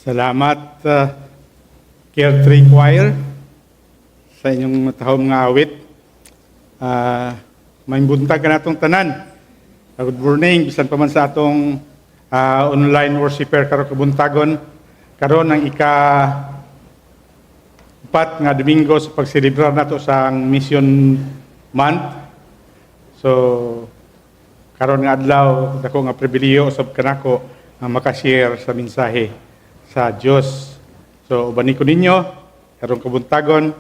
Salamat, Care Choir, sa inyong matahong nga awit. May buntag ka na itong tanan. Good morning, bisan pa man sa atong online worshiper karon kabuntagon. Karon ang ika-4 nga Domingo sa pagselebrar nato sa Mission Month. So, karon nga adlaw, dako nga pribilehiyo usab kanako nga makashare sa mensahe sa Dios. So, ubani ko ninyo karong kabuntagon.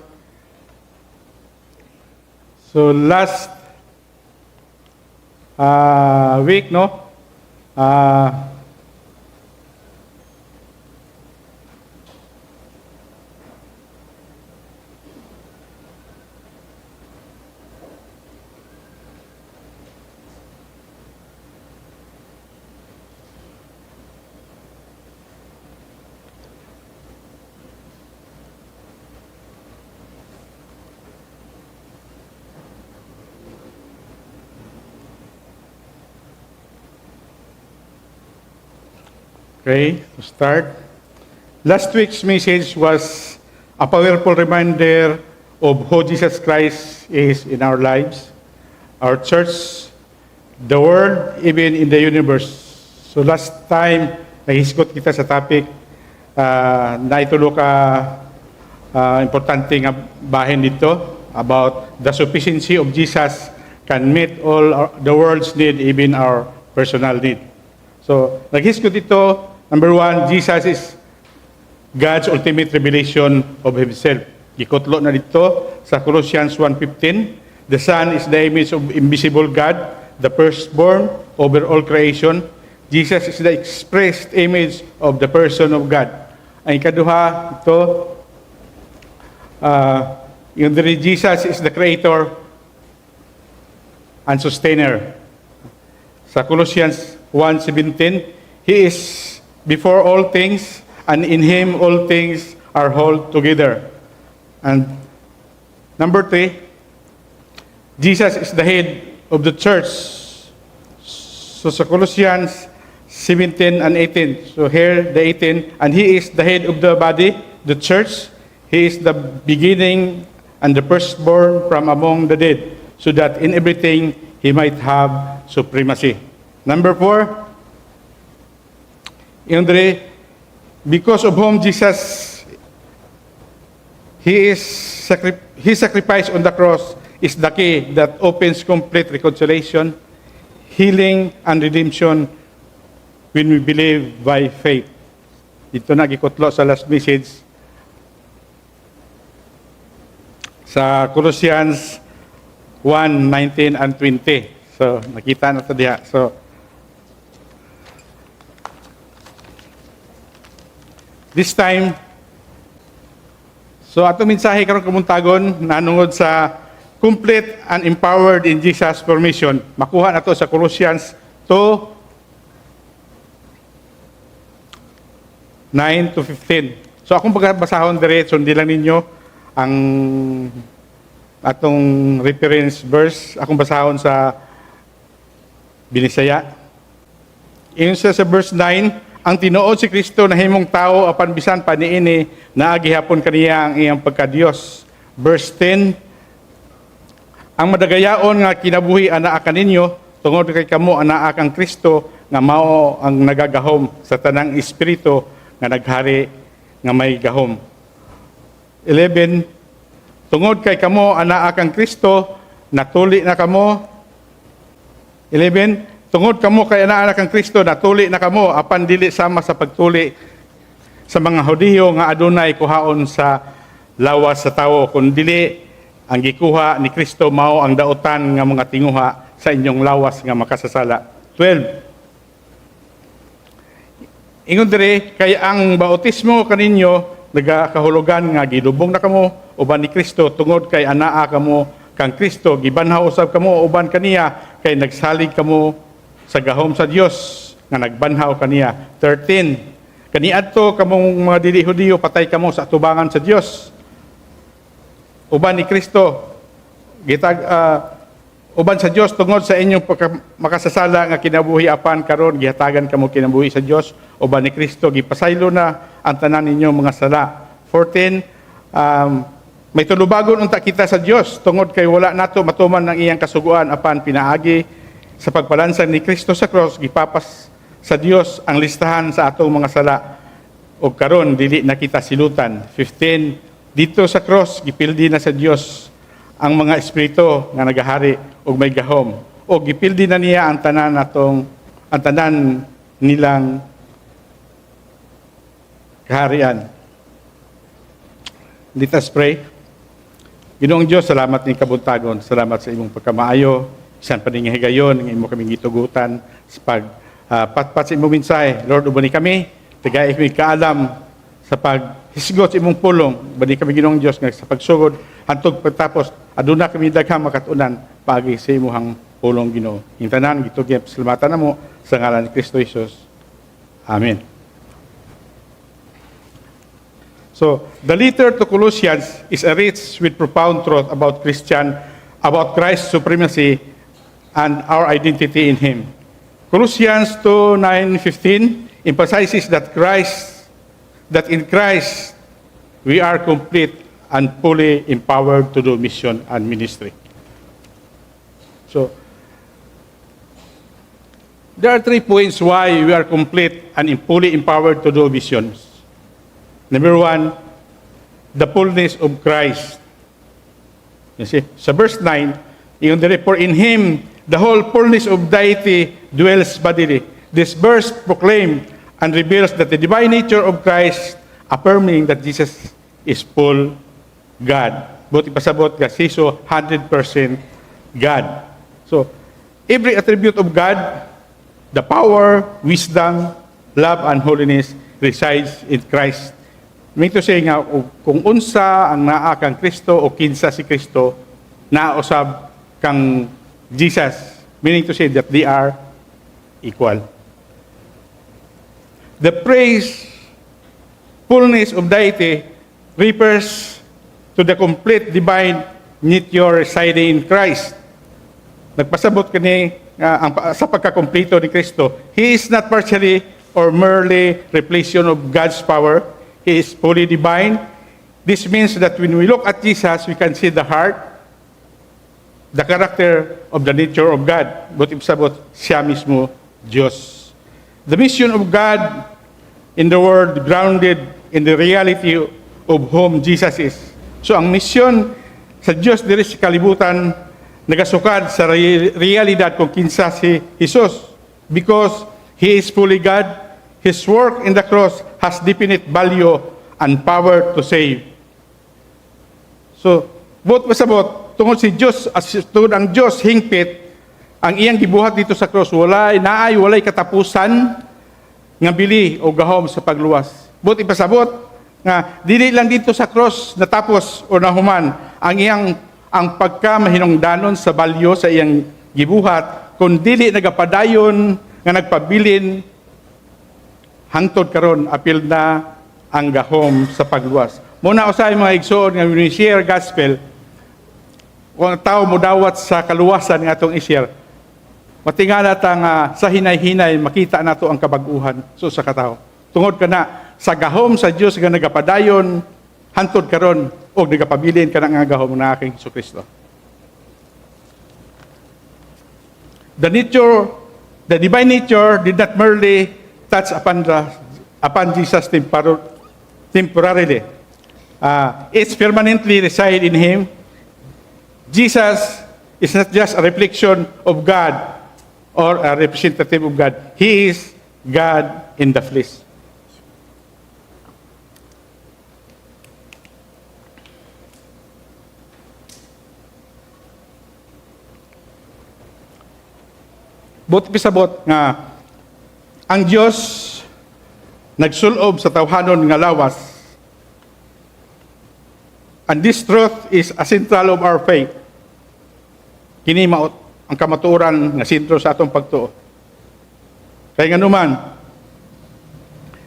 So, last week, no? Okay, to start. Last week's message was a powerful reminder of who Jesus Christ is in our lives, our church, the world, even in the universe. So last time, nahisgot kita sa topic na itulo ka importante nga bahin dito about the sufficiency of Jesus can meet all the world's need, even our personal need. So, naghisgot dito. Number one, Jesus is God's ultimate revelation of Himself. Gikotlo na dito sa Colossians 1:15. The Son is the image of invisible God, the firstborn over all creation. Jesus is the expressed image of the person of God. Ang ikaduha, ito, yung diri Jesus is the creator and sustainer. Sa Colossians 1:17, He is before all things, and in Him all things are whole together. And number 3, Jesus is the head of the church. So sa Colossians 17 and 18, so here the 18, and He is the head of the body, the church. He is the beginning and the firstborn from among the dead, so that in everything He might have supremacy. Number 4, because of whom Jesus, His sacrifice on the cross is the key that opens complete reconciliation, healing, and redemption when we believe by faith. Ito na gikotlo sa last message sa Colossians 1:19 and 20. So, nakita na ito diha. So, this time, so ato mensahe karon kamuntagon nanungod sa complete and empowered in Jesus for mission. Makuha nato sa Colossians 2:9-15. So akong pagbasahon diretso, hindi lang ninyo ang atong reference verse. Akong basahon sa Binisaya. Ingon sa verse 9, ang tinuod si Kristo na himong tao apan bisan pa niini naagihapon kaniya ang iyang pagka-Dios. Verse 10, ang madagayaon nga kinabuhi anaa kaninyo tungod kay kamo anaa kang Kristo nga mao ang nagagahom sa tanang espiritu nga naghari nga may gahom. 11, tungod kay kamo anaa kang Kristo natuli na kamo. 11, tungod kamo kay anaa kang Kristo natuli na kamo apan dili sama sa pagtuli sa mga Hudiyo nga adunay kuhaon sa lawas sa tawo, kundi ang gikuha ni Kristo mao ang dautan nga mga tinguha sa inyong lawas nga makasasala. 12, ingon diri kay ang bautismo kaninyo nagakahulugan nga gidubong na kamo uban ni Kristo tungod kay anaa kamo kang Kristo gibanhaw usab kamo uban kaniya kay nagsalig kamo sa gahom sa Dios nga nagbanhaw kaniya. 13, kaniadto kamong mga dili Hudiyo patay kamo sa atubangan sa Dios uban ni Kristo uban sa Dios tungod sa inyong makasasala nga kinabuhi apan karon gihatagan kamo kinabuhi sa Dios uban ni Kristo gipasaylo na ang tanan ninyong mga sala. 14, may tulubagon unta kita sa Dios tungod kay wala nato matuman ang iyang kasuguan apan pinaagi sa pagpalansang ni Kristo sa cross gipapas sa Dios ang listahan sa atong mga sala o karon dili na kita silutan. 15, dito sa cross gipildi na sa Dios ang mga espiritu nga nagahari og may gahom o gipildi na niya ang tanan nilang kaharian. Let us pray. Ginoong Diyos, salamat ni kabuntagon. Salamat sa imong pagkamaayo. Isan pa ning higayon ng imo kaming gitugutan sa patpat sa imong mensahe. Lord, ubani kami, tigay kami kaalam sa paghisgot sa imong pulong. Ubani kami Ginoong Diyos nga sa pagsugod hantod pagtapos aduna kami daghang makatunan paagi sa imong pulong Ginoo. Ing tanan gitugyap salamatan namo sa ngalan ni Kristo Jesus. Amen. So, the letter to Colossians is rich with profound truth about Christ's supremacy and our identity in Him. Colossians 2:9-15 emphasizes that in Christ we are complete and fully empowered to do mission and ministry. So, there are 3 points why we are complete and fully empowered to do missions. Number 1, the fullness of Christ. You see, sa verse 9, for in Him, the whole fullness of deity dwells bodily. This verse proclaims and reveals that the divine nature of Christ, affirming that Jesus is full God. Buti pasabot ka, siso 100% God. So, every attribute of God, the power, wisdom, love, and holiness resides in Christ. Meaning to say nga, kung unsa ang naa kang Kristo o kinsa si Kristo, nausab kang Jesus. Meaning to say that they are equal. The phrase, fullness of deity, refers to the complete divine nature residing in Christ. Nagpasabot kani sa pagkakumpleto ni Kristo, He is not partially or merely reflection of God's power. He is fully divine. This means that when we look at Jesus, we can see the heart, the character of the nature of God. Buti pasabot, siya mismo Diyos. The mission of God in the world grounded in the reality of whom Jesus is. So ang mission sa Diyos diri sa kalibutan nagasukad sa realidad kung kinsa si Jesus. Because He is fully God, His work in the cross has definite value and power to save. So, buot pasabot, tungod si Diyos, tungod ang Diyos hingpit, ang iyang gibuhat dito sa cross, walay katapusan nga bili o gahom sa pagluwas. Buot ipasabot, nga dili lang dito sa cross natapos o nahuman ang pagkamahinungdanon sa balyo sa iyang gibuhat, kung dili nagapadayon nga nagpabilin hangtod karon apil na ang gahom sa pagluwas. Muna usay mga igsoon nga when we share gospel, kung tao mo dawat sa kaluwasan nga atong i-share, matingala ta nga sa hinay-hinay makita nato ang kabag-uhan sa katao. Tungod kana sa gahom sa Dios nga nagapadayon hangtod karon og nagapabilin kana nga gahom na aking Hesukristo. The divine nature did not merely touch upon Jesus temporarily. It's permanently reside in Him. Jesus is not just a reflection of God or a representative of God. He is God in the flesh. Buti pisabot nga ang Dios nagsulob sa tawhanon nga lawas. And this truth is a central of our faith. Kini maot ang kamatuoran nga sentro sa atong pagtuo. Kaya nga naman,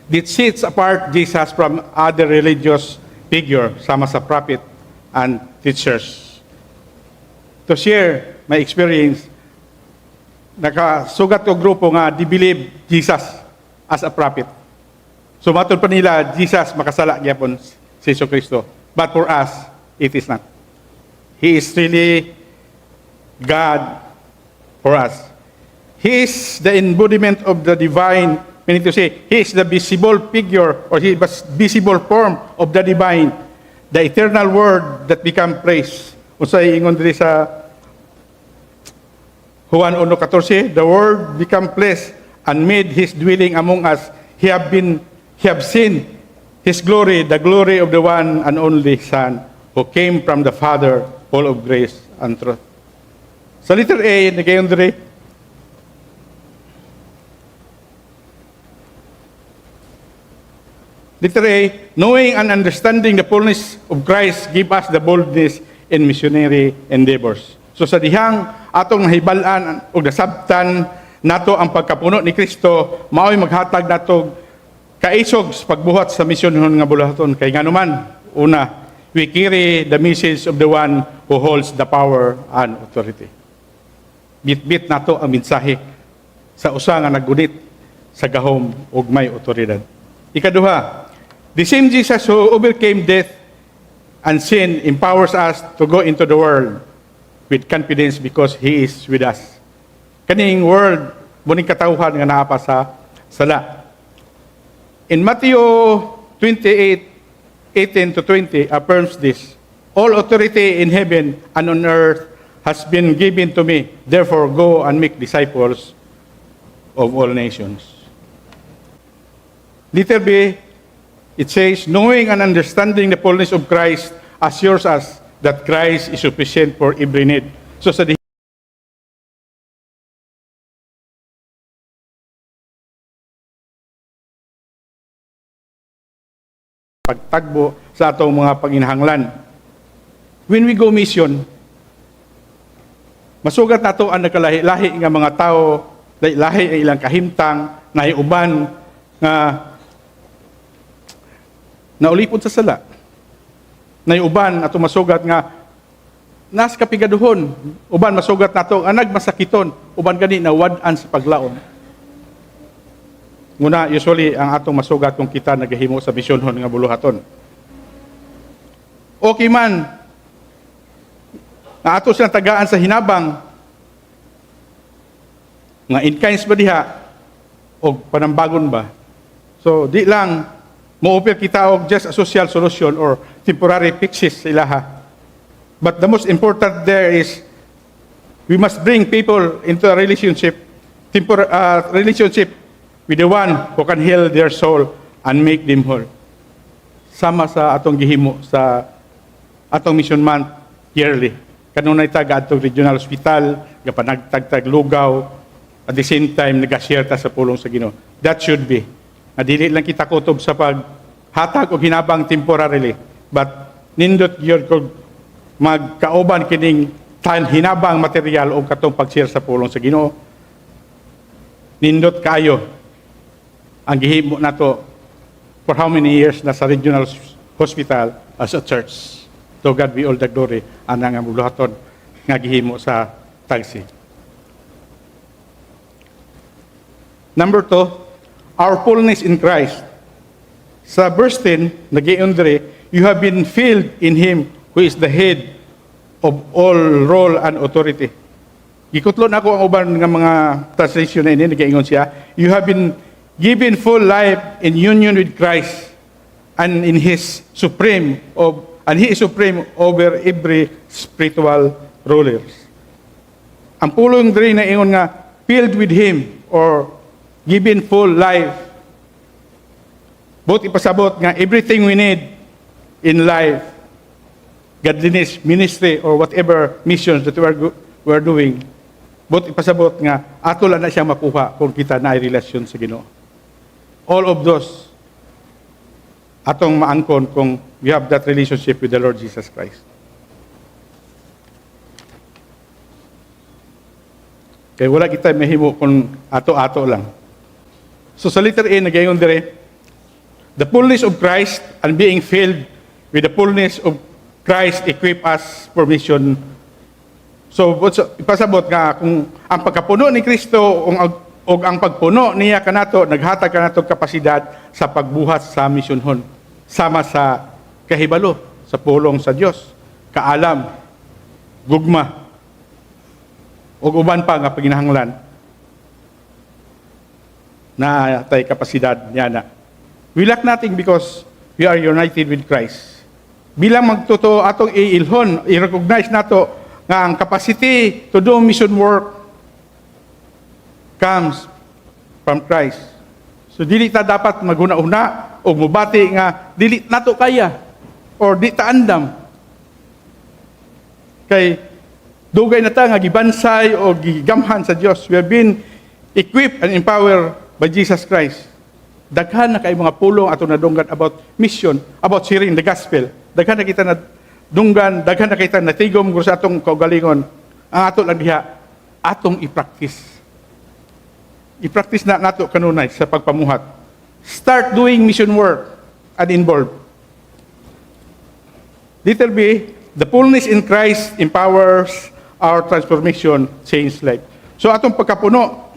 this sets apart Jesus from other religious figure sama sa prophet and teachers. to share my experience. Nakasugat ko grupo nga, they believe Jesus as a prophet. So matod pa nila, Jesus makasala gyapon si Hesus Kristo. But for us, it is not. He is really God for us. He is the embodiment of the divine, meaning to say, He is the visible figure or He is visible form of the divine, the eternal word that become flesh. Usay ingon diri sa Juan 1:14, the word become flesh and made His dwelling among us. He have seen His glory, the glory of the one and only Son, who came from the Father, full of grace and truth. Sa letter A, nagayon diri, letter A, knowing and understanding the fullness of Christ give us the boldness in missionary endeavors. So sa dihang atong nahibalan o nasabtan nato ang pagkapuno ni Kristo, mao'y maghatag nato kaisog sa pagbuhat sa misyonon nga bulaton. Kay nganuman, una, we carry the message of the one who holds the power and authority. Bit-bit nato ang mensahe sa usa nga naggunit sa gahom ug may otoridad. Ikaduha, the same Jesus who overcame death and sin empowers us to go into the world with confidence because He is with us. Kaning world, muning katawhan nga naa pa sa sala. In Matthew 28:18-20 affirms this, all authority in heaven and on earth has been given to me. Therefore, go and make disciples of all nations. Letter B, it says, knowing and understanding the fullness of Christ assures us that Christ is sufficient for every need. So sa pagtagbo sa atong mga panginahanglan. When we go mission, masugat nato ang nagkalahi-lahi nga mga tao, lahi ang ilang kahimtang, nahiuban nga naulipod sa sala. Nahiuban ato masugat nga nas kapigaduhon, uban masugat nato ang nagmasakiton, uban gani nawad-an sa paglaom. Muna, usually, ang atong masugat kung kita nagahimo sa misyonon nga buluhaton. Okay man, na ato silang tagaan sa hinabang, nga in kinds ba diha, o panambagon ba? So, di lang, mo-offer kita og just a social solution or temporary fixes sa ilaha. But the most important there is, we must bring people into a relationship with the one who can heal their soul and make them whole. Sama sa atong gihimo sa atong mission month yearly. Kanunay taga atong regional hospital, gapanagtagtag lugaw, at the same time nagashare ta sa pulong sa Ginoo. That should be. Dili lang kita kutob sa paghatag o hinabang temporarily, but nindot gyud kog magkauban kining hinabang material o katong pag-share sa pulong sa Ginoo. Nindot kayo ang gihimo nato for how many years na sa regional hospital as a church. To God be all the glory anang ang buluhaton nga gihimo sa tagsi. Number 2, our fullness in Christ. Sa verse 10, nagiyon diri, you have been filled in Him who is the head of all role and authority. Gikutlon ako ang uban nga mga translation na ini, nagiingon siya, you have been given full life in union with Christ and in His supreme and He is supreme over every spiritual rulers. Ang pulong diri na ingon nga filled with Him or given full life. Both ipasabot nga everything we need in life, godliness, ministry, or whatever missions that we are doing, both ipasabot nga ato lang na siya makuha kung kita na ay relasyon sa Ginoo. All of those atong maangkon kung we have that relationship with the Lord Jesus Christ. Kaya wala kita mahimo kung ato-ato lang. So sa letter A, nagayon dire, the fullness of Christ and being filled with the fullness of Christ equip us for mission. So, ipasabot nga kung ang pagkapuno ni Kristo o ang pagpuno niya kanato naghatag kanato kapasidad sa pagbuhat sa misyonhon sama sa kahibalo sa pulong sa Dios, kaalam, gugma ug uban pa nga paginahanglan na tay kapasidad niya na. We lack nothing because we are united with Christ. Bilang magtuto atong iilhon, i-recognize nato nga ang capacity to do mission work comes from Christ. So dili ta dapat maghuna-una o mubati nga dili nato kaya or di ta andam. Kay dugay na ta nga gibansay o gigamhan sa Dios. We have been equipped and empowered by Jesus Christ. Daghan na kay mga pulong ato nadunggan about mission, about sharing the gospel. Daghan na kita na dunggan, daghan na kita natigom sa atong kaugalingon. Ang ato lang diha atong i-practice. I-practice na nato kanunay sa pagpamuhat. Start doing mission work and involved. Little B, the fullness in Christ empowers our transformation, change life. So atong pagkapuno,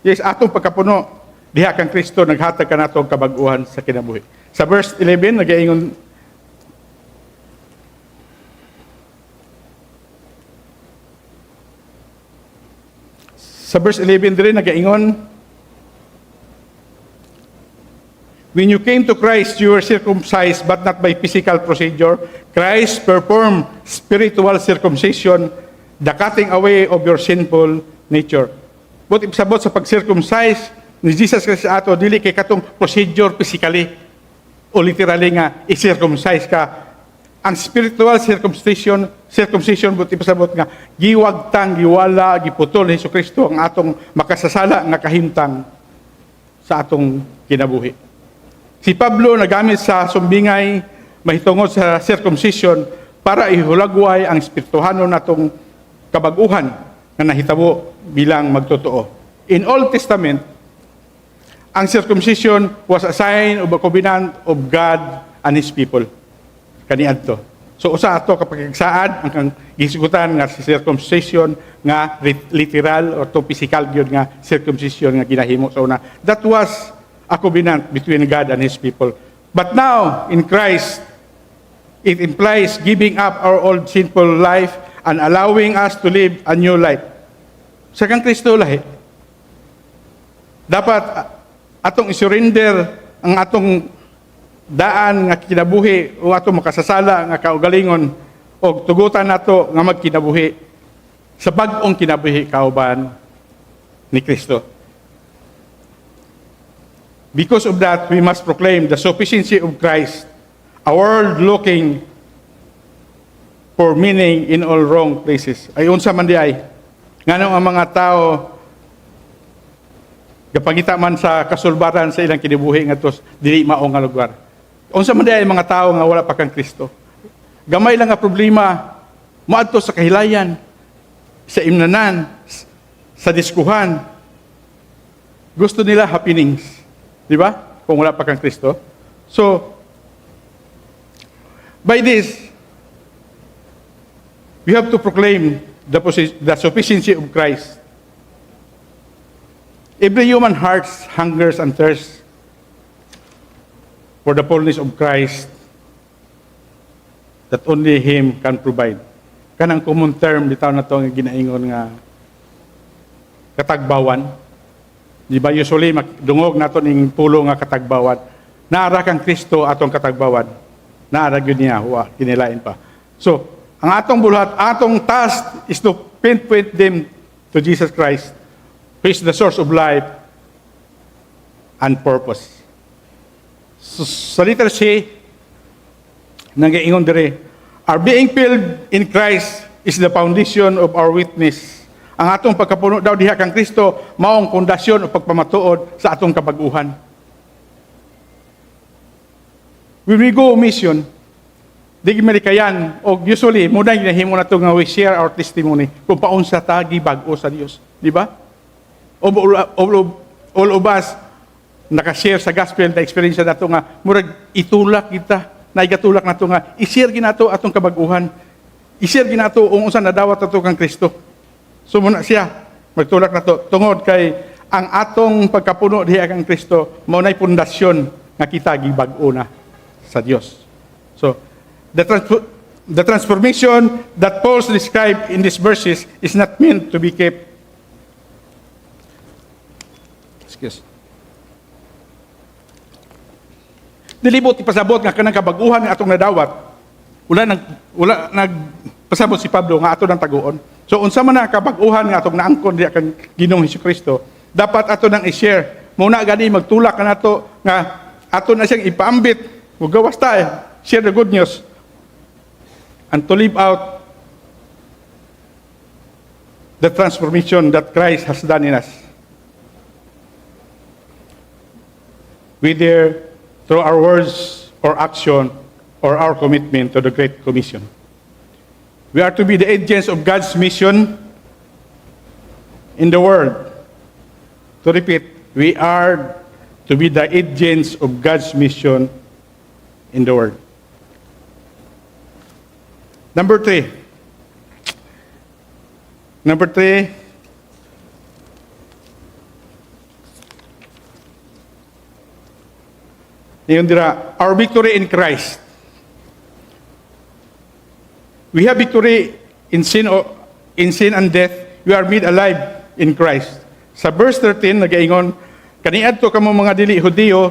yes, atong pagkapuno, diha kang Kristo naghatag ka natong kabag-uhan sa kinabuhi. Sa verse 11, nagaingon, sa verse 11 din nagaingon, when you came to Christ, you were circumcised, but not by physical procedure. Christ performed spiritual circumcision, the cutting away of your sinful nature. But ibsabot sa pag-circumcise ni Jesus Christ ato, dili kay katong procedure physically o literally nga i-circumcise ka. Ang spiritual circumcision but ipasabot nga giwagtang, giwala, giputol ni Jesucristo ang atong makasasala nga kahimtang sa atong kinabuhi. Si Pablo nagamit sa sumbingay mahitungod sa circumcision para ihulagway ang espirituhanon natong kabag-uhan na nahitabo bilang magtotoo. In Old Testament, ang circumcision was a sign of a covenant of God and His people. Kaniadto. So usa ato kapag saad ang gisigutan nga circumcision nga literal or to physical gyud nga circumcision nga ginahimo sa una. That was a covenant between God and His people. But now in Christ, it implies giving up our old sinful life and allowing us to live a new life. Sa kang Kristo lahi, dapat atong isurrender ang atong daan nga kinabuhi o atong makasasala nga kaugalingon o tugutan nato nga magkinabuhi sa bag-ong kinabuhi kauban ni Kristo. Because of that, we must proclaim the sufficiency of Christ, a world looking for meaning in all wrong places. Ay unsa man di ay nganong ang mga tao gapangita man sa kasulbaran sa ilang kinabuhi ngadto dili mao nga lugar. Unsa man di ay mga tao nga wala pa kang Kristo. Gamay lang nga problema moadto sa kahilayan, sa imnanan, sa diskuhan. Gusto nila happenings, di ba? Kung wala pa kang Kristo. So by this we have to proclaim the sufficiency of Christ. Every human heart hungers and thirsts for the fullness of Christ that only Him can provide. Kanang common term bitaw na to nga ginaingon nga katagbawan. Di ba usually dungog nato ning pulo nga katagbawan. Naara kang Kristo atong katagbawan. Naara gyud niya wa kinilain pa. So, ang atong buhat, atong task is to pinpoint them to Jesus Christ, who is the source of life and purpose. So, sa letter C, nag-iingon dire, our being filled in Christ is the foundation of our witness. Ang atong pagkapuno daw diha kang Kristo maong pundasyon o pagpamatuod sa atong kabag-uhan. When we go mission, di malikayan o usually muna ginahimo nato nga we share our testimony kung paunsa ta gibag-o sa Dios, di ba? All of us naka-share sa gospel na experience nato nga murag itulak kita, naigatulak nato nga i-share ginato atong kabag-uhan. i-share ginato ang unsa nadawat nato kang Kristo. So muna siya magtulak nato tungod kay ang atong pagkapuno diha kang Kristo mao nay pundasyon nga kita gibag-o na sa Dios. So the transformation that Paul described in these verses is not meant to be kept. Dilibot ipasabot nga kanang kabag-uhan nga atong nadawat. Wala nagpasabot si Pablo nga ato nang taguon. So unsa man na kabag-uhan nga atong naangkon diha kang Ginoong Hesukristo, dapat ato nang i-share. Muna gani magtulak ka nato nga ato na siyang ipaambit. Ug gawas ta share the good news and to live out the transformation that Christ has done in us. Whether through our words or action or our commitment to the Great Commission. We are to be the agents of God's mission in the world. To repeat, we are to be the agents of God's mission in the world. Number three, our victory in Christ. We have victory in sin and death. We are made alive in Christ. Sa verse 13 nagaingon, kaniadto kamo mga dili Hudiyo,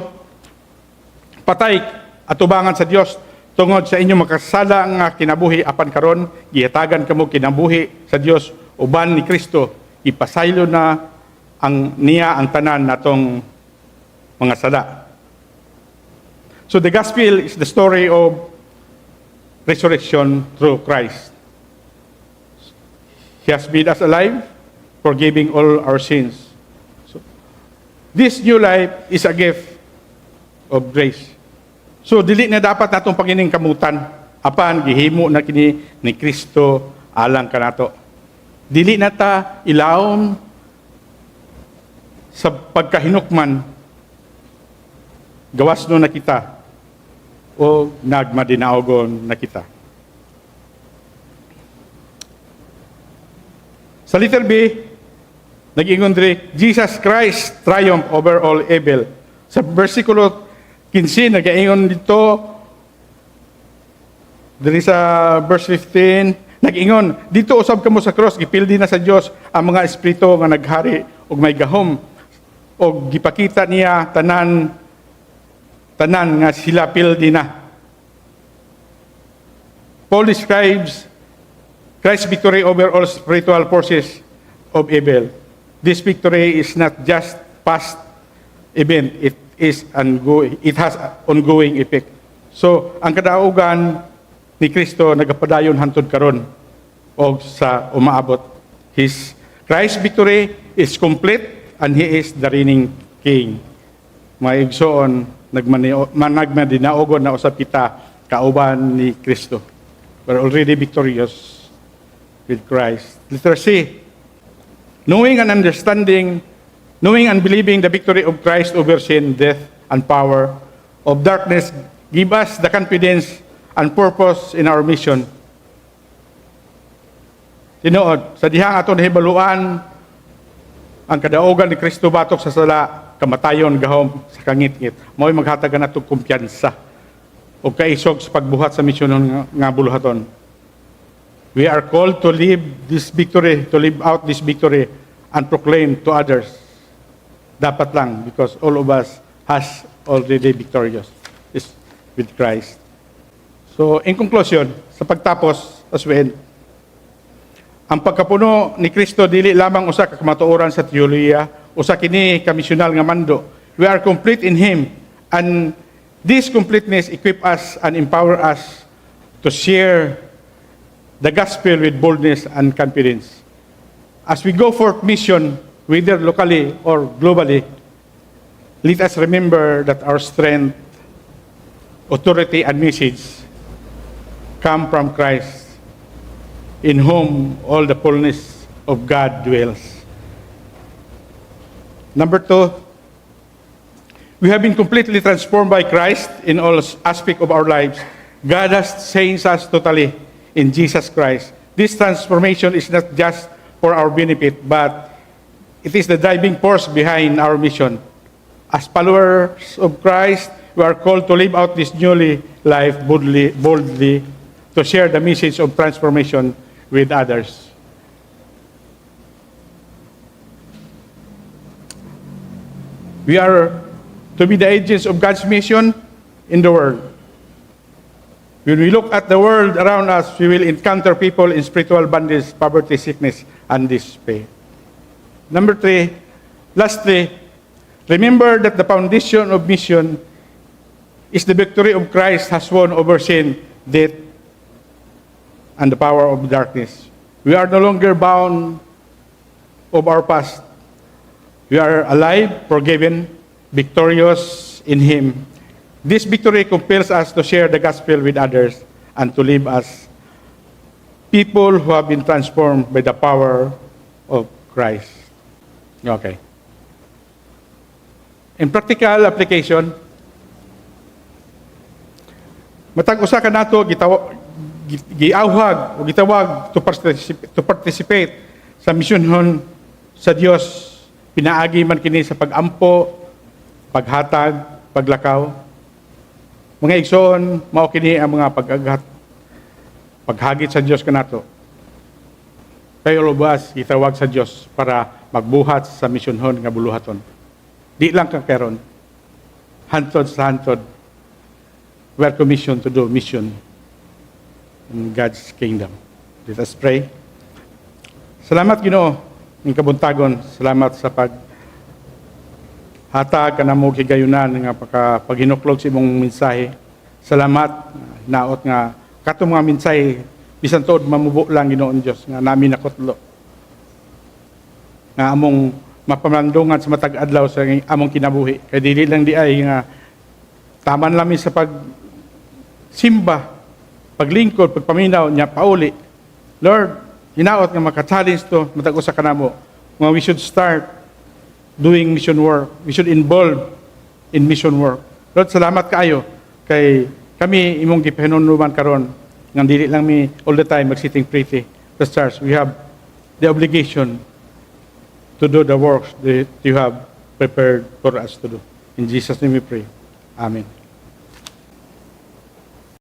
patay at tubangan sa Dios tungod sa inyong makasala nga kinabuhi apan karon gihatagan kamo kinabuhi sa Dios uban ni Kristo. Ipasaylo na niya ang tanan natong mga sala. So the gospel is the story of resurrection through Christ. He has made us alive, forgiving all our sins. So this new life is a gift of grace. So dili na dapat natong pangining kamutan apan gihimo na kini ni Kristo alang kanato. Dili na ta ilawom sa pagkahinukman gawas no na kita o nagmadinaogon na kita. Sa letter B, nag-ingon diri, Jesus Christ triumph over all evil. Sa versikulo 15, nag-ingon dito, diri sa verse 15, nag-ingon, dito usab kamo sa cross, gipildi na sa Dios ang mga espiritu nga naghari ug may gahom, ug gipakita niya tanan nga sila pildi na. Paul describes Christ's victory over all spiritual forces of evil. This victory is not just past event, it has ongoing effect. So, ang kadaugan ni Kristo nagapadayon hantod karon o sa umaabot. Christ's victory is complete and He is the reigning King. Mga igsoon, nagmadinaogon na usab kita kauban ni Kristo. We're already victorious with Christ. Letter C, knowing and believing the victory of Christ over sin, death, and power of darkness give us the confidence and purpose in our mission. Tinuod, sa dihang aton nahibaluan ang kadaugan ni Kristo batok sa sala, kamatayon gahom sa kangit-ngit. Mao'y maghatagan nato kumpiyansa o kaisog sa pagbuhat sa misyon nga buluhaton. We are called to live out this victory and proclaim to others. Dapat lang, because all of us has already victorious is with Christ. So, in conclusion, sa pagtapos, as we end, ang pagkapuno ni Kristo dili lamang usa ka kamatuoran sa teolohiya, usa kini ka misyonal nga mando. We are complete in Him, and this completeness equip us and empower us to share the gospel with boldness and confidence. As we go forth mission, whether locally or globally, let us remember that our strength, authority, and message come from Christ, in whom all the fullness of God dwells. Number 2, we have been completely transformed by Christ in all aspects of our lives. God has changed us totally. in Jesus Christ. This transformation is not just for our benefit, but it is the driving force behind our mission. As followers of Christ, we are called to live out this newly life boldly, to share the message of transformation with others. We are to be the agents of God's mission in the world. When we look at the world around us, we will encounter people in spiritual bondage, poverty, sickness, and despair. Number 3, lastly, remember that the foundation of mission is the victory of Christ has won over sin, death, and the power of darkness. We are no longer bound of our past. We are alive, forgiven, victorious in Him. This victory compels us to share the gospel with others and to live as people who have been transformed by the power of Christ. Okay. In practical application, matag usa ka nato giawhag o gitawag to participate sa misyonon sa Dios. Pinaagi man kini sa pagampo, paghatag, paglakaw. Mga igsoon, mao kini ang mga paghagit sa Dios kanato. Kayo lubas gitawag sa Dios para magbuhat sa misyonhon nga buluhaton. Di lang ka karon. Hantod sa hantod. We are commissioned to do mission in God's kingdom. Let us pray. Salamat Ginoo ning kabuntagon. Salamat sa hatag ka na mo higayunan nga paghinuklog sa imong mensahe. Salamat naot nga katong mga mensahe bisan tuod mamubo lang Ginoon Dios nga namin nakutlo. Nga among mapalandungan sa matag adlaw sa among kinabuhi. Kay dili lang di ay nga taman lami sa simba, paglingkod, pagpaminaw niya pauli. Lord, hinaot nga maka-challenge to matag usa kanamo. Nga we should start doing mission work. We should involve in mission work. Lord, salamat kaayo kay kami imong gipahinunuman karon nga dili lang mi all the time mag-sitting pretty the stars. We have the obligation to do the works that you have prepared for us to do. In Jesus' name we pray. Amen.